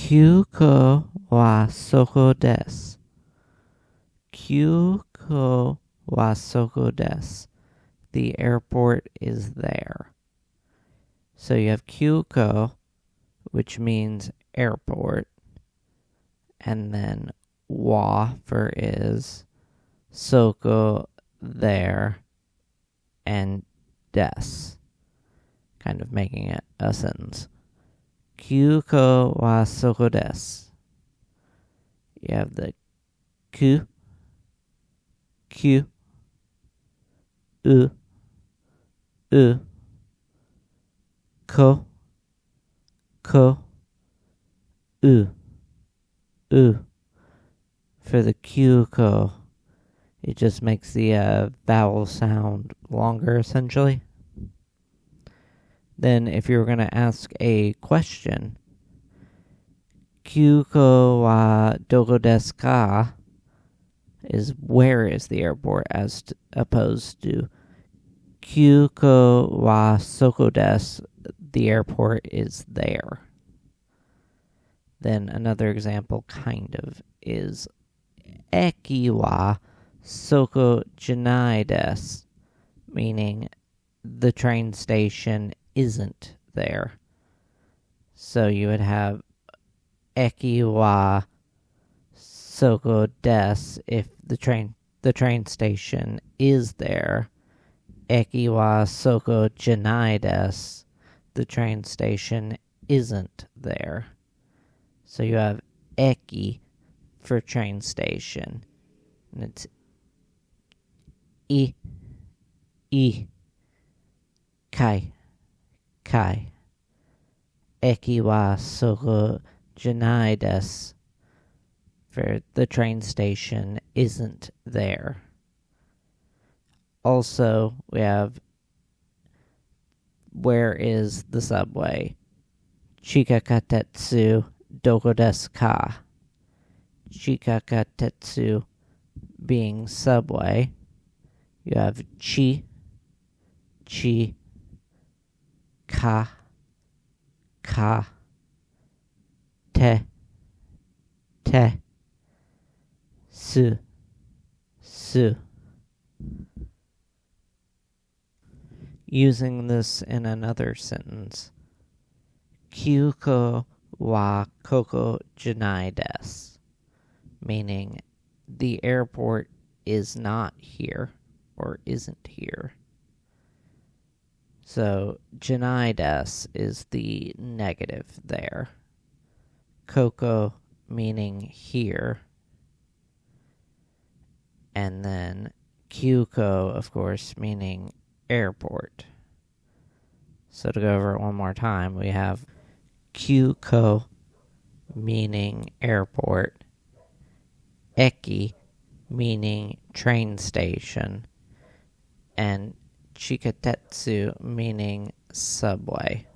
Kyuko wa soko desu. Kyuko wa soko desu. The airport is there. So you have Kyuko, which means airport, and then wa for is, soko there, and des, kind of making it a sentence. Kyuko wa soko desu. You have the ku, u, ko, u. For the Kyuko, it just makes the vowel sound longer, essentially. Then, if you were going to ask a question, Kyuko wa doko desu ka is where is the airport, as opposed to Kyuko wa soko desu, the airport is there. Then another example, kind of, is Eki wa soko janai desu, meaning the train station isn't there. So you would have Eki wa soko desu if the train station is there. Eki wa soko janai desu, the train station isn't there. So you have eki for train station, and it's kai. Eki wa soko janai desu, for the train station isn't there. Also, we have where is the subway? Chikakatetsu doko desu ka. Chikakatetsu being subway. You have chi, ka, te, su. Using this in another sentence, Kyuko wa koko janai desu, meaning the airport is not here or isn't here. So janai desu is the negative there. Koko meaning here. And then Kyuko, of course, meaning airport. So to go over it one more time, we have Kyuko meaning airport, Eki meaning train station, and Chikatetsu meaning subway.